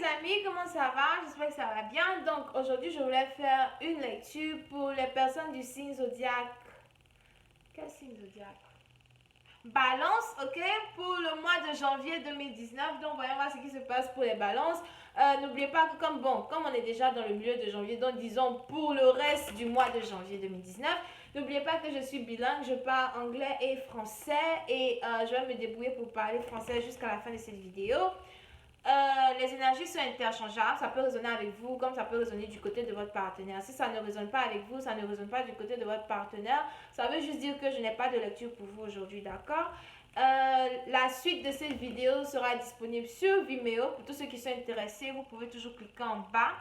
amis, comment ça va? J'espère que ça va bien. Donc aujourd'hui, je voulais faire une lecture pour les personnes du signe zodiaque. Quel signe zodiaque? Balance, ok, pour le mois de janvier 2019. Donc voyons voir ce qui se passe pour les balances. N'oubliez pas que comme on est déjà dans le milieu de janvier, donc disons pour le reste du mois de janvier 2019, n'oubliez pas que je suis bilingue, je parle anglais et français et je vais me débrouiller pour parler français jusqu'à la fin de cette vidéo. Les énergies sont interchangeables, ça peut résonner avec vous comme ça peut résonner du côté de votre partenaire. Si ça ne résonne pas avec vous, ça ne résonne pas du côté de votre partenaire, ça veut juste dire que je n'ai pas de lecture pour vous aujourd'hui, d'accord? La suite de cette vidéo sera disponible sur Vimeo. Pour tous ceux qui sont intéressés, vous pouvez toujours cliquer en bas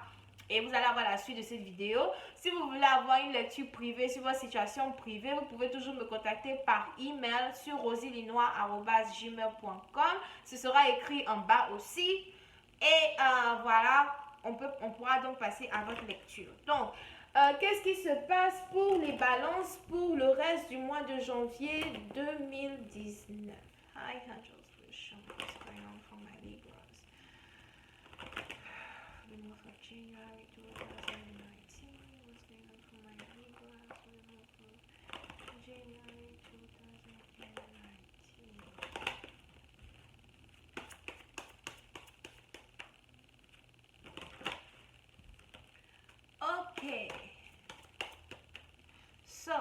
et vous allez avoir la suite de cette vidéo. Si vous voulez avoir une lecture privée sur votre situation privée, vous pouvez toujours me contacter par email sur rosilinois@gmail.com. Ce sera écrit en bas aussi. Et voilà, on pourra donc passer à votre lecture. Donc, qu'est-ce qui se passe pour les balances pour le reste du mois de janvier 2019? Hi, angels, please show me what's going on for my Libras. The month of January 2019. What's going on for my Libras? For the month of January 2019. Okay. So,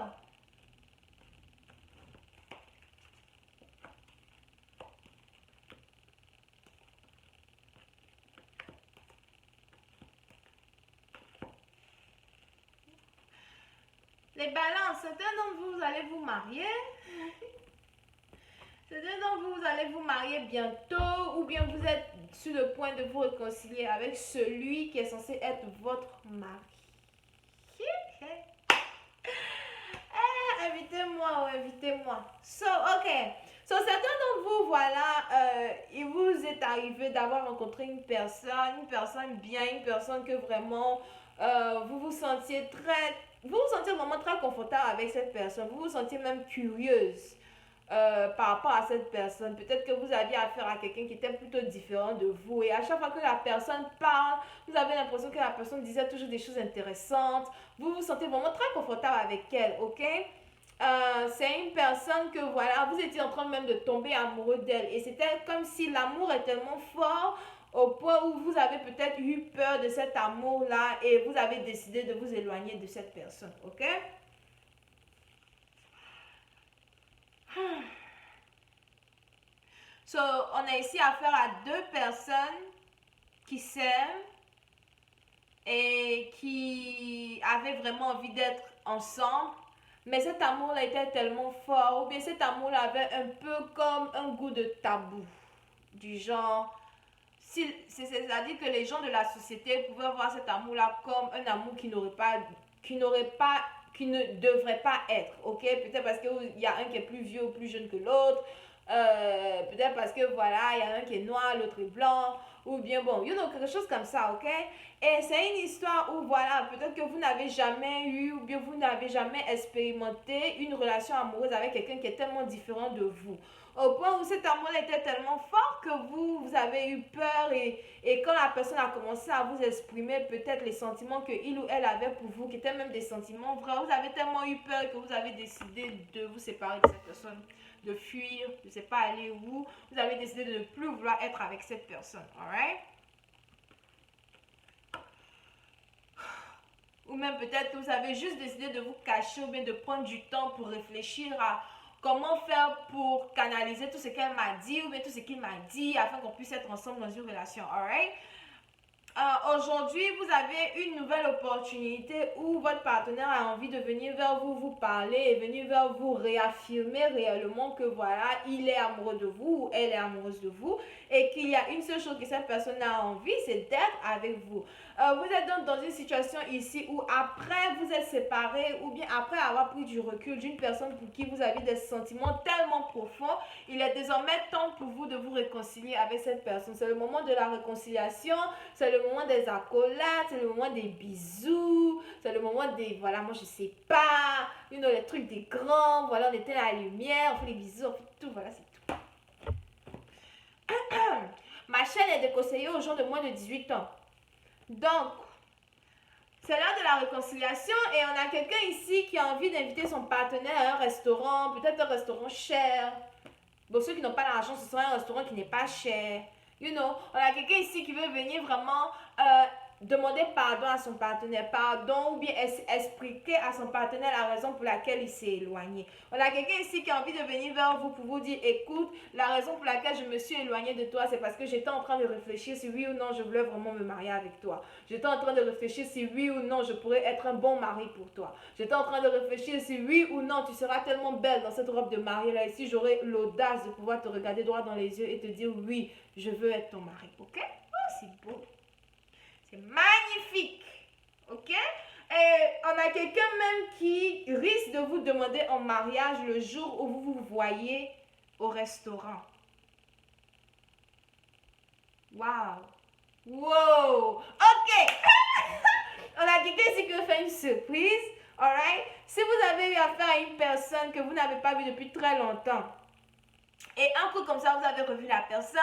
les balances, certains d'entre vous allez vous marier. Certains d'entre vous allez vous marier bientôt ou bien vous êtes sur le point de vous réconcilier avec celui qui est censé être votre mari. Invitez-moi ou invitez-moi. So, ok. So, certains d'entre vous, voilà, il vous est arrivé d'avoir rencontré une personne bien, une personne que vraiment vous vous sentiez vraiment très confortable avec cette personne. Vous vous sentiez même curieuse par rapport à cette personne. Peut-être que vous aviez affaire à quelqu'un qui était plutôt différent de vous. Et à chaque fois que la personne parle, vous avez l'impression que la personne disait toujours des choses intéressantes. Vous vous sentez vraiment très confortable avec elle, ok? C'est une personne que voilà, vous étiez en train même de tomber amoureux d'elle et c'était comme si l'amour est tellement fort au point où vous avez peut-être eu peur de cet amour-là et vous avez décidé de vous éloigner de cette personne, ok? So, on a ici affaire à deux personnes qui s'aiment et qui avaient vraiment envie d'être ensemble. Mais cet amour-là était tellement fort, ou bien cet amour-là avait un peu comme un goût de tabou. Du genre, c'est-à-dire que les gens de la société pouvaient voir cet amour-là comme un amour qui ne devrait pas être, ok? Peut-être parce qu'il y a un qui est plus vieux ou plus jeune que l'autre, peut-être parce que voilà, il y a un qui est noir, l'autre est blanc, ou bien bon, quelque chose comme ça, ok? Et c'est une histoire où voilà, peut-être que vous n'avez jamais eu ou bien vous n'avez jamais expérimenté une relation amoureuse avec quelqu'un qui est tellement différent de vous. Au point où cet amour était tellement fort que vous avez eu peur et quand la personne a commencé à vous exprimer peut-être les sentiments qu'il ou elle avait pour vous, qui étaient même des sentiments vrais, vous avez tellement eu peur que vous avez décidé de vous séparer de cette personne, de fuir, je ne sais pas aller où, vous avez décidé de ne plus vouloir être avec cette personne, alright? Ou même peut-être que vous avez juste décidé de vous cacher ou bien de prendre du temps pour réfléchir à comment faire pour canaliser tout ce qu'elle m'a dit ou bien tout ce qu'il m'a dit afin qu'on puisse être ensemble dans une relation, alright? Aujourd'hui, vous avez une nouvelle opportunité où votre partenaire a envie de venir vers vous, vous parler et venir vers vous réaffirmer réellement que voilà, il est amoureux de vous ou elle est amoureuse de vous et qu'il y a une seule chose que cette personne a envie, c'est d'être avec vous. Vous êtes donc dans une situation ici où après vous êtes séparés ou bien après avoir pris du recul d'une personne pour qui vous avez des sentiments tellement profonds, il est désormais temps pour vous de vous réconcilier avec cette personne. C'est le moment de la réconciliation, c'est le moment des accolades, c'est le moment des bisous, c'est le moment des, voilà, moi je sais pas, les trucs des grands, voilà, on était à la lumière, on fait les bisous, on fait tout, voilà, c'est tout. Ma chaîne est de conseiller aux gens de moins de 18 ans. Donc, c'est l'heure de la réconciliation et on a quelqu'un ici qui a envie d'inviter son partenaire à un restaurant, peut-être un restaurant cher. Bon, ceux qui n'ont pas l'argent, ce sera un restaurant qui n'est pas cher. You know, on a quelqu'un ici qui veut venir vraiment demander pardon à son partenaire, pardon ou bien expliquer à son partenaire la raison pour laquelle il s'est éloigné. On a quelqu'un ici qui a envie de venir vers vous pour vous dire, écoute, la raison pour laquelle je me suis éloignée de toi, c'est parce que j'étais en train de réfléchir si oui ou non je voulais vraiment me marier avec toi. J'étais en train de réfléchir si oui ou non je pourrais être un bon mari pour toi. J'étais en train de réfléchir si oui ou non tu seras tellement belle dans cette robe de mariée là et si j'aurais l'audace de pouvoir te regarder droit dans les yeux et te dire oui, je veux être ton mari. Ok? Oh, c'est beau. C'est magnifique. Ok? Et on a quelqu'un même qui risque de vous demander en mariage le jour où vous vous voyez au restaurant. Wow. Wow. Ok. On a quelqu'un ici qui veut faire une surprise. Alright? Si vous avez eu affaire à une personne que vous n'avez pas vue depuis très longtemps, et un coup comme ça, vous avez revu la personne,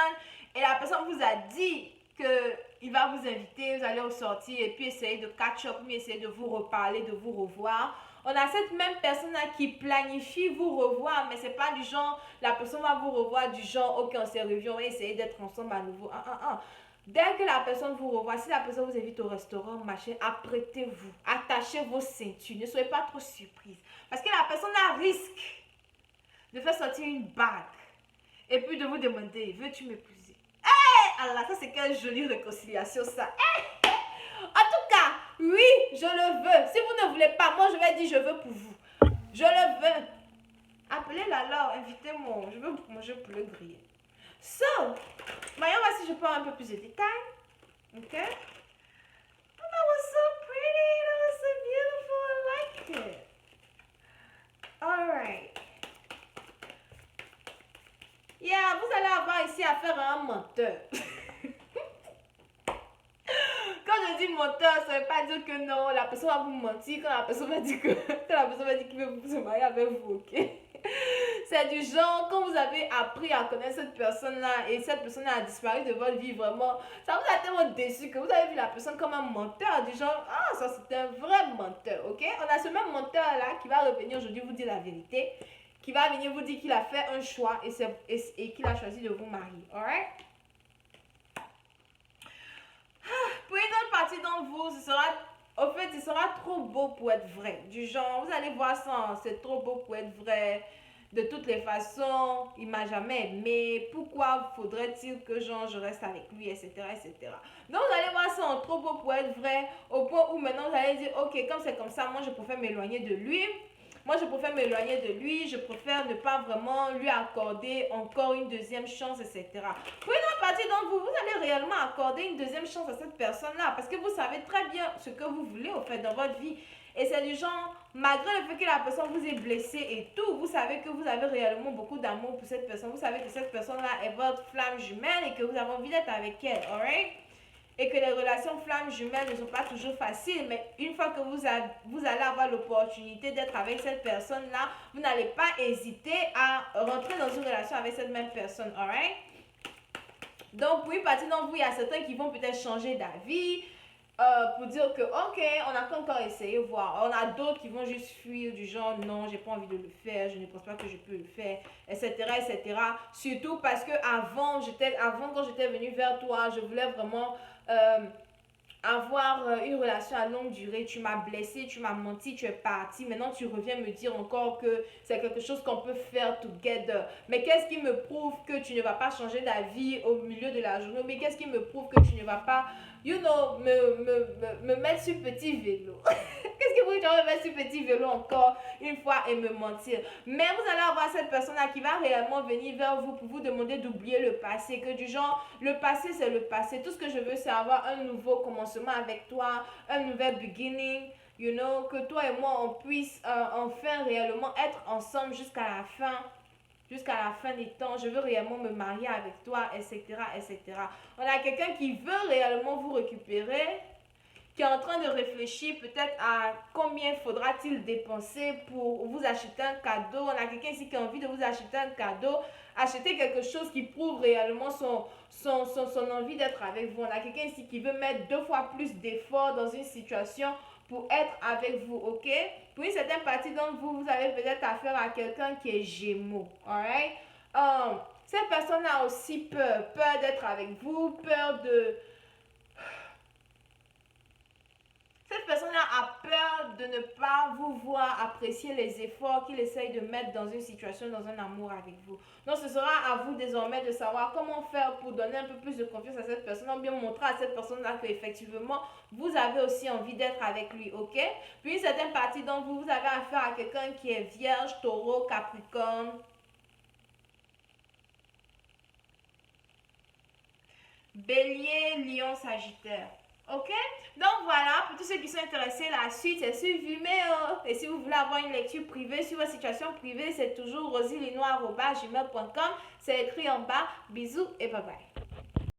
et la personne vous a dit qu'il va vous inviter, vous allez ressortir et puis essayer de catch up, mais essayer de vous reparler, de vous revoir. On a cette même personne-là qui planifie vous revoir, mais c'est pas du genre, la personne va vous revoir du genre, ok, on s'est revu, on va essayer d'être ensemble à nouveau. Dès que la personne vous revoit, si la personne vous invite au restaurant, machin, apprêtez-vous, attachez vos ceintures, ne soyez pas trop surprise. Parce que la personne a risque de faire sortir une bague et puis de vous demander, veux-tu m'épouser? Allah, ça c'est quelle jolie réconciliation ça. En tout cas, oui, je le veux. Si vous ne voulez pas, moi je vais dire je veux pour vous. Je le veux. Appelez-la alors, invitez-moi. Je veux manger poulet grillé. So, voyons voir si je peux avoir un peu plus de détails. Ok? Oh, that was so pretty. That was so beautiful. I liked it. Alright. Yeah, vous allez avoir ici affaire à un menteur. Quand je dis menteur, ça ne veut pas dire que non, la personne va vous mentir quand la personne va dire qu'il veut se marier avec vous, ok? C'est du genre, quand vous avez appris à connaître cette personne-là et cette personne a disparu de votre vie, vraiment, ça vous a tellement déçu que vous avez vu la personne comme un menteur, du genre, ah, ça c'est un vrai menteur, ok? On a ce même menteur-là qui va revenir aujourd'hui vous dire la vérité, qui va venir vous dire qu'il a fait un choix et qu'il a choisi de vous marier, alright? Pour une autre partie d'entre vous, ce sera trop beau pour être vrai. Du genre, vous allez voir ça, c'est trop beau pour être vrai. De toutes les façons, il m'a jamais aimé. Pourquoi faudrait-il que genre, je reste avec lui, etc., etc. Donc, vous allez voir ça, trop beau pour être vrai, au point où maintenant vous allez dire, ok, comme c'est comme ça, moi je préfère m'éloigner de lui. Moi, je préfère m'éloigner de lui, je préfère ne pas vraiment lui accorder encore une deuxième chance, etc. Pour une autre partie d'entre vous, vous allez réellement accorder une deuxième chance à cette personne-là parce que vous savez très bien ce que vous voulez au fait dans votre vie. Et c'est du genre, malgré le fait que la personne vous ait blessé et tout, vous savez que vous avez réellement beaucoup d'amour pour cette personne. Vous savez que cette personne-là est votre flamme jumelle et que vous avez envie d'être avec elle, alright? Et que les relations flammes jumelles ne sont pas toujours faciles, mais une fois que vous allez avoir l'opportunité d'être avec cette personne-là, vous n'allez pas hésiter à rentrer dans une relation avec cette même personne, alright? Donc, pour une partie d'entre vous, il y a certains qui vont peut-être changer d'avis pour dire que, ok, on n'a pas encore essayé, voir. On a d'autres qui vont juste fuir du genre, non, j'ai pas envie de le faire, je ne pense pas que je peux le faire, etc., etc. Surtout parce que avant quand j'étais venue vers toi, je voulais vraiment avoir une relation à longue durée. Tu m'as blessé, tu m'as menti, tu es parti. Maintenant, tu reviens me dire encore que c'est quelque chose qu'on peut faire together. Mais qu'est-ce qui me prouve que tu ne vas pas changer d'avis au milieu de la journée? Mais qu'est-ce qui me prouve que tu ne vas pas, me mettre sur petit vélo? Qu'est-ce que vous voulez me mettre sur petit vélo encore une fois et me mentir? Mais vous allez avoir cette personne-là qui va réellement venir vers vous pour vous demander d'oublier le passé. Que du genre, le passé, c'est le passé. Tout ce que je veux, c'est avoir un nouveau commencement avec toi, un nouvel beginning. Que toi et moi, on puisse enfin réellement être ensemble jusqu'à la fin des temps. Je veux réellement me marier avec toi, etc., etc. On a quelqu'un qui veut réellement vous récupérer, qui est en train de réfléchir peut-être à combien faudra-t-il dépenser pour vous acheter un cadeau. On a quelqu'un ici qui a envie de vous acheter un cadeau. Acheter quelque chose qui prouve réellement son envie d'être avec vous. On a quelqu'un ici qui veut mettre 2 fois plus d'efforts dans une situation pour être avec vous, ok? Pour une certaine partie d'entre vous, vous avez peut-être affaire à quelqu'un qui est Gémeaux, alright? Cette personne a aussi peur d'être avec vous, peur de... Cette personne-là a peur de ne pas vous voir apprécier les efforts qu'il essaye de mettre dans une situation, dans un amour avec vous. Donc ce sera à vous désormais de savoir comment faire pour donner un peu plus de confiance à cette personne, ou bien montrer à cette personne-là qu'effectivement, vous avez aussi envie d'être avec lui, ok? Puis une certaine partie d'entre vous, vous avez affaire à quelqu'un qui est vierge, taureau, capricorne, bélier, lion, sagittaire. Ok? Donc voilà, pour tous ceux qui sont intéressés, la suite c'est sur Vimeo. Et si vous voulez avoir une lecture privée sur votre situation privée, c'est toujours rosylinois@gmail.com. C'est écrit en bas. Bisous et bye bye.